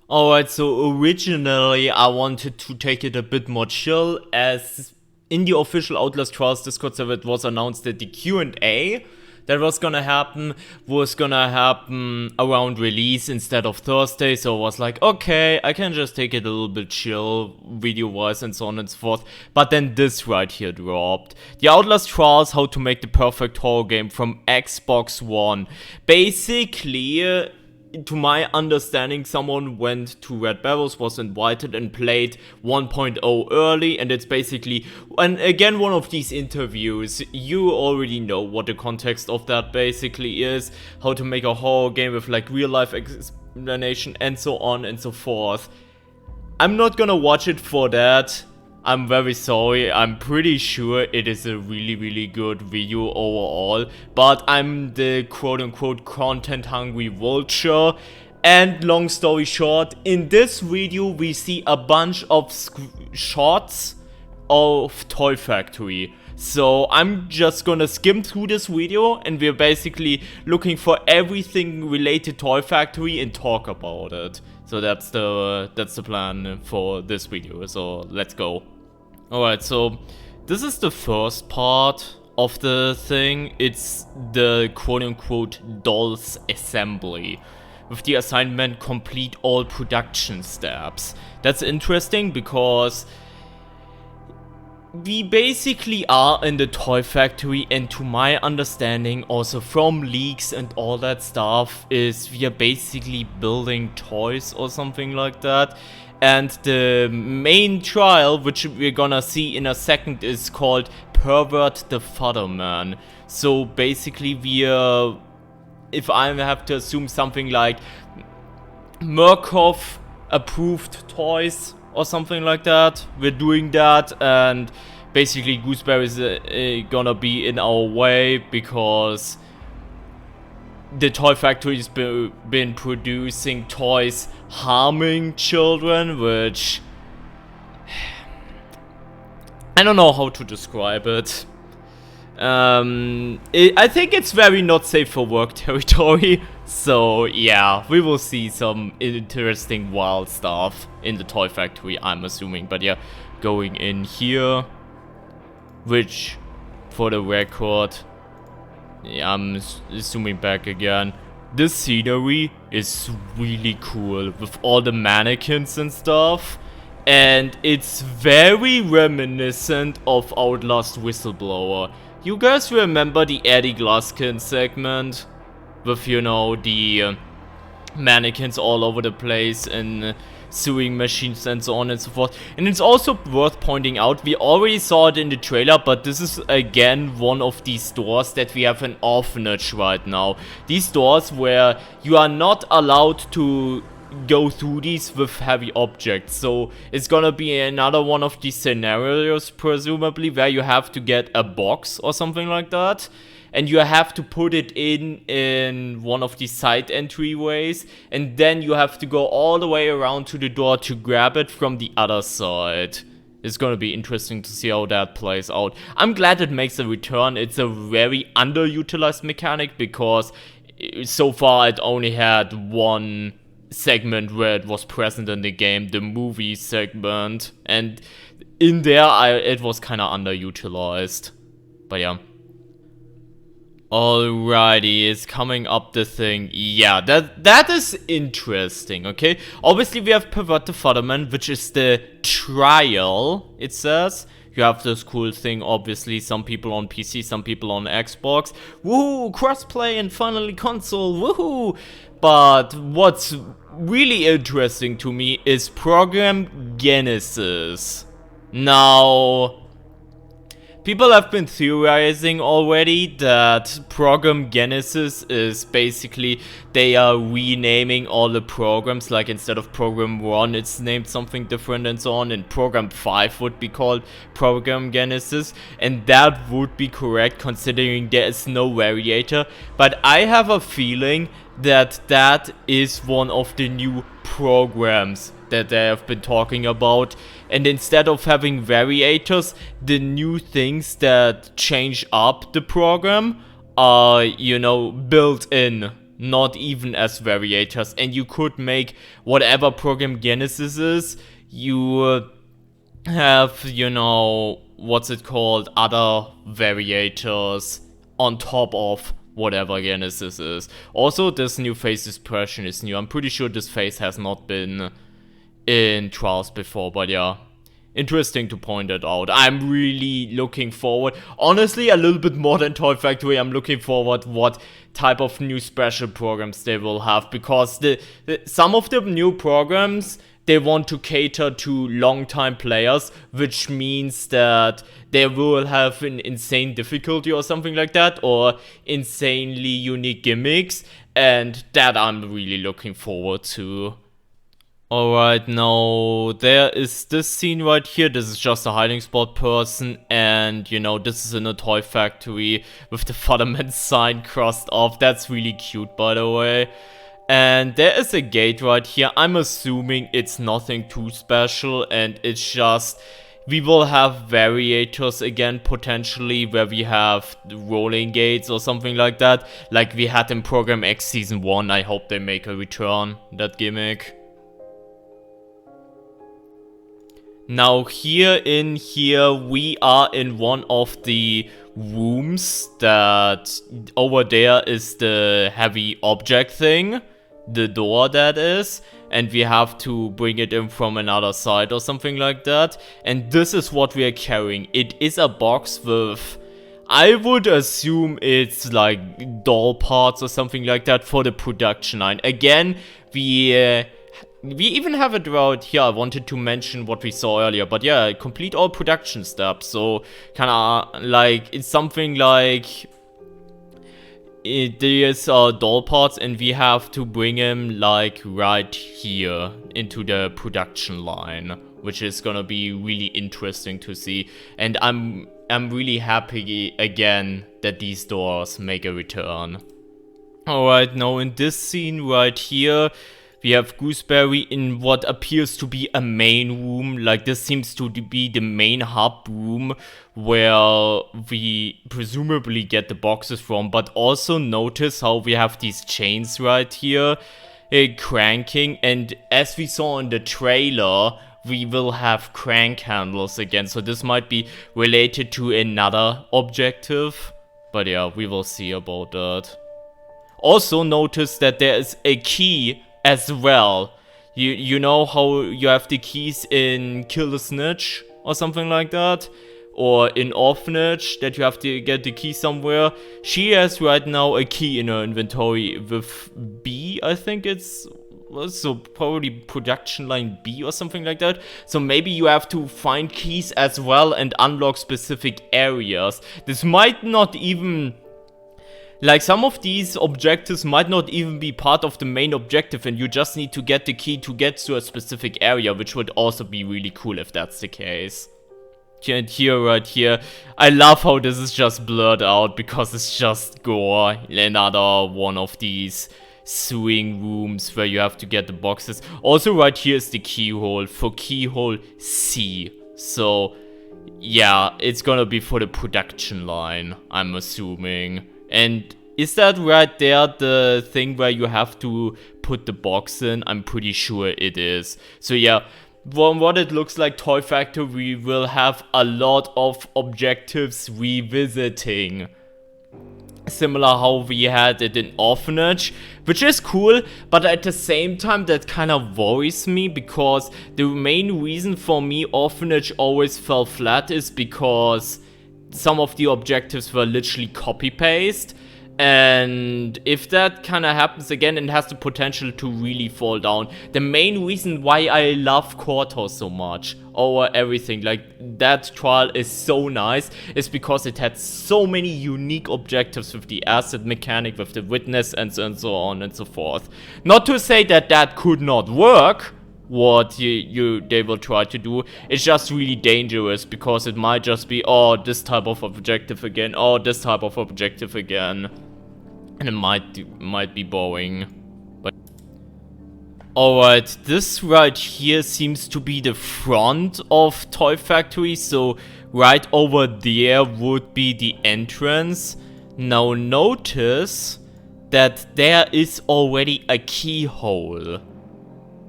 Alright, so originally I wanted to take it a bit more chill, as in the official Outlast Trials Discord server it was announced that the Q&A that was gonna happen around release instead of Thursday, so I was like, okay, I can just take it a little bit chill, video-wise and so on and so forth. But then this right here dropped. The Outlast Trials, How to Make the Perfect Horror Game from Xbox One. Basically, to my understanding, someone went to Red Barrels, was invited and played 1.0 early, and it's basically, and again, one of these interviews, you already know what the context of that basically is, how to make a horror game with like real life explanation and so on and so forth. I'm not gonna watch it for that. I'm very sorry, I'm pretty sure it is a really good video overall, but I'm the quote-unquote content-hungry vulture, and long story short, in this video we see a bunch of shots of Toy Factory. So I'm just gonna skim through this video, and we're basically looking for everything related to Toy Factory and talk about it. So that's the plan for this video, so let's go. Alright, so this is the first part of the thing. It's the quote-unquote dolls assembly, with the assignment complete all production steps. That's interesting because we basically are in the toy factory, and to my understanding, also from leaks and all that stuff, is we are basically building toys or something like that. And the main trial, which we're gonna see in a second, is called Pervert the Fatherman. So basically we're, if I have to assume, something like Murkoff approved toys or something like that. We're doing that, and basically Gooseberry is gonna be in our way because the toy factory's been producing toys harming children, which I don't know how to describe it. I think it's very not safe for work territory. So yeah, we will see some interesting wild stuff in the toy factory, I'm assuming. But yeah, going in here, which, for the record, yeah, I'm zooming back again. This scenery is really cool with all the mannequins and stuff, and it's very reminiscent of Outlast Whistleblower. You guys remember the Eddie Glaskin segment with, you know, the mannequins all over the place and sewing machines and so on and so forth. And it's also worth pointing out, we already saw it in the trailer, but this is again one of these stores that we have an orphanage right now. These stores where you are not allowed to go through these with heavy objects. So it's gonna be another one of these scenarios, presumably, where you have to get a box or something like that, and you have to put it in one of these side entryways, and then you have to go all the way around to the door to grab it from the other side. It's gonna be interesting to see how that plays out. I'm glad it makes a return. It's a very underutilized mechanic because so far it only had one segment where it was present in the game, the movie segment, and in there it was kind of underutilized. But yeah. Alrighty, it's coming up the thing. Yeah, that is interesting, okay? Obviously we have Pervert the Fatherman, which is the trial, it says. You have this cool thing, obviously, some people on PC, some people on Xbox. Woohoo, crossplay and finally console, woohoo! But what's really interesting to me is Program Genesis. Now, people have been theorizing already that Program Genesis is basically, they are renaming all the programs, like instead of Program 1 it's named something different and so on, and Program 5 would be called Program Genesis, and that would be correct considering there is no variator. But I have a feeling that that is one of the new programs that they have been talking about, and instead of having variators, the new things that change up the program are, you know, built in not even as variators, and you could make whatever program Genesis is, you have, you know, what's it called, other variators on top of whatever Genesis is. Also, this new face expression is new. I'm pretty sure this face has not been in Trials before, but yeah. Interesting to point it out. I'm really looking forward, honestly, a little bit more than Toy Factory. I'm looking forward what type of new special programs they will have, because some of the new programs, they want to cater to long-time players, which means that they will have an insane difficulty or something like that, or insanely unique gimmicks, and that I'm really looking forward to. Alright, now there is this scene right here. This is just a hiding spot person, and you know, this is in a toy factory with the Fatherman sign crossed off. That's really cute, by the way. And there is a gate right here. I'm assuming it's nothing too special, and it's just, we will have variators again, potentially, where we have rolling gates or something like that, like we had in Program X Season 1. I hope they make a return, that gimmick. Now here we are in one of the rooms that over there is the heavy object thing, the door that is, and we have to bring it in from another side or something like that. And this is what we are carrying. It is a box with, I would assume it's like doll parts or something like that for the production line. Again, we even have it right here. I wanted to mention what we saw earlier, but yeah, complete all production steps. So kinda like, it's something like, there's doll parts, and we have to bring them like right here into the production line, which is gonna be really interesting to see. And I'm really happy again that these doors make a return. Alright, now in this scene right here, we have Gooseberry in what appears to be a main room. Like, this seems to be the main hub room where we presumably get the boxes from. But also notice how we have these chains right here cranking. And as we saw in the trailer, we will have crank handles again. So this might be related to another objective. But yeah, we will see about that. Also notice that there is a key as well. You know how you have the keys in Kill the Snitch or something like that, or in Orphanage, that you have to get the key somewhere. She has right now a key in her inventory with B, I think it's, so probably production line B or something like that. So maybe you have to find keys as well and unlock specific areas. This might not even, like, some of these objectives might not even be part of the main objective, and you just need to get the key to get to a specific area, which would also be really cool if that's the case. And here, right here, I love how this is just blurred out because it's just gore. Another one of these sewing rooms where you have to get the boxes. Also right here is the keyhole for keyhole C. So yeah, it's gonna be for the production line, I'm assuming. And is that right there the thing where you have to put the box in? I'm pretty sure it is. So yeah, from what it looks like, Toy Factory, we will have a lot of objectives revisiting. Similar how we had it in Orphanage, which is cool, but at the same time that kind of worries me, because the main reason for me Orphanage always fell flat is because some of the objectives were literally copy-paste, and if that kind of happens again, it has the potential to really fall down. The main reason why I love Courthouse so much over everything, like that trial is so nice, is because it had so many unique objectives with the asset mechanic, with the witness, and so on and so forth. Not to say that that could not work, what they will try to do. It's just really dangerous, because it might just be, oh, this type of objective again, oh, this type of objective again, and it might be boring. But alright, this right here seems to be the front of Toy Factory, so right over there would be the entrance. Now notice that there is already a keyhole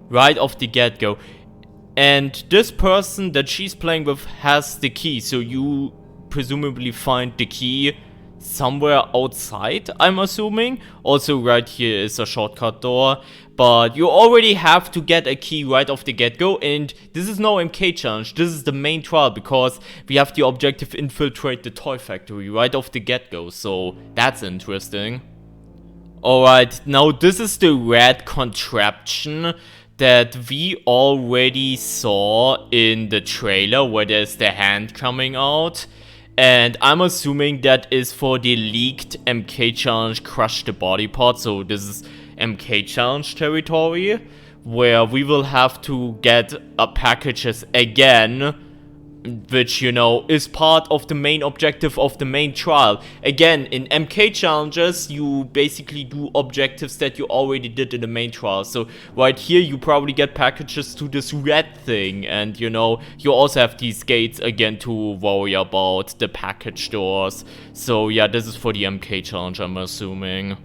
right off the get-go. And this person that she's playing with has the key, so you presumably find the key somewhere outside, I'm assuming. Also right here is a shortcut door, but you already have to get a key right off the get-go, and this is no MK challenge, this is the main trial, because we have the objective infiltrate the toy factory right off the get-go, so that's interesting. Alright, now this is the red contraption that we already saw in the trailer where there's the hand coming out. And I'm assuming that is for the leaked MK challenge Crush the Body Part. So this is MK challenge territory, where we will have to get packages again, which, you know, is part of the main objective of the main trial. Again, in MK challenges, you basically do objectives that you already did in the main trial. So right here, you probably get packages to this red thing. And, you know, you also have these gates again to worry about, the package doors. So yeah, this is for the MK challenge, I'm assuming.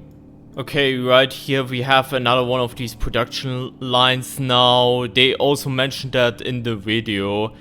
Okay, right here we have another one of these production lines now. They also mentioned that in the video.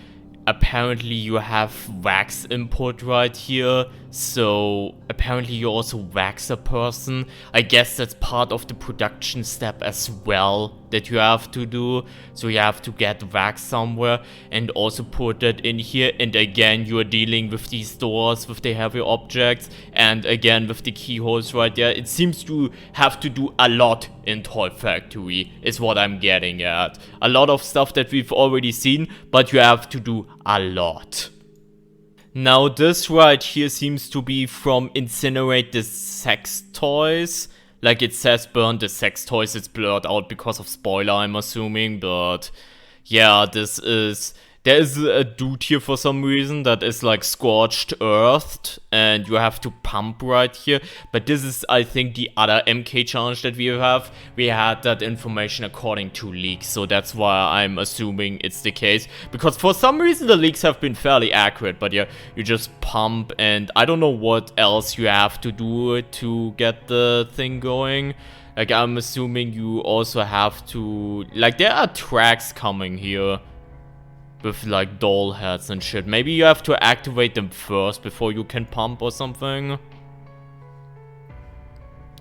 Apparently you have wax input right here, so apparently you also wax a person. I guess that's part of the production step as well that you have to do. So you have to get wax somewhere and also put that in here. And again, you are dealing with these doors, with the heavy objects, and again with the keyholes right there. It seems to have to do a lot in Toy Factory, is what I'm getting at. A lot of stuff that we've already seen, but you have to do a lot. Now this right here seems to be from Incinerate the Sex Toys. Like it says burn the sex toys, it's blurred out because of spoiler, I'm assuming, but yeah, there is a dude here for some reason that is like scorched earthed, and you have to pump right here. But this is, I think, the other MK challenge that we have. We had that information according to leaks, so that's why I'm assuming it's the case. Because for some reason the leaks have been fairly accurate, but yeah, you just pump, and I don't know what else you have to do to get the thing going. Like, I'm assuming you also have to, like, there are tracks coming here with like doll heads and shit. Maybe you have to activate them first before you can pump or something.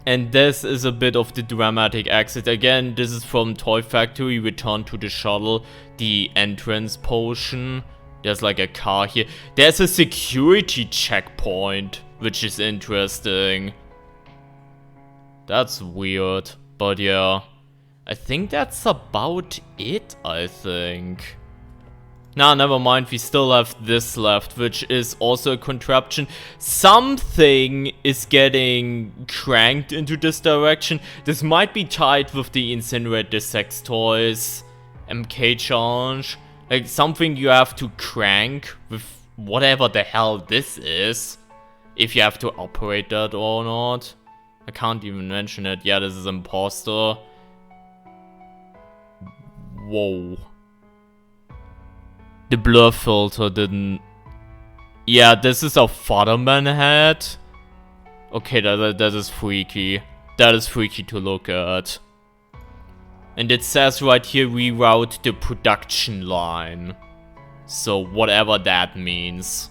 And this is a bit of the dramatic exit. Again, this is from Toy Factory. Return to the shuttle. The entrance potion. There's like a car here. There's a security checkpoint, which is interesting. That's weird. But yeah, I think that's about it, I think. Nah, never mind, we still have this left, which is also a contraption. Something is getting cranked into this direction. This might be tied with the Incinerate the Sex Toys MK challenge. Like, something you have to crank with whatever the hell this is. If you have to operate that or not. I can't even mention it. Yeah, this is Imposter. Whoa. The blur filter didn't... Yeah, this is a Fatherman head. Okay, that is freaky. That is freaky to look at. And it says right here, reroute the production line. So whatever that means.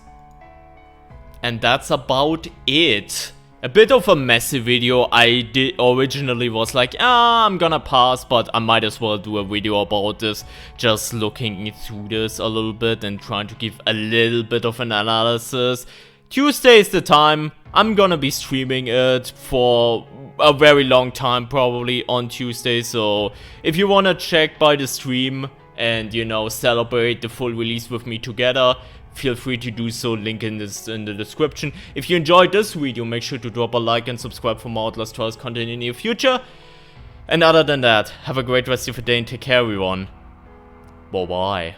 And that's about it. A bit of a messy video. I originally was like, I'm gonna pass, but I might as well do a video about this. Just looking through this a little bit and trying to give a little bit of an analysis. Tuesday is the time. I'm gonna be streaming it for a very long time, probably on Tuesday. So if you wanna check by the stream and, you know, celebrate the full release with me together, feel free to do so, link in the description. If you enjoyed this video, make sure to drop a like and subscribe for more Outlast Trials content in the near future. And other than that, have a great rest of your day and take care, everyone. Bye bye.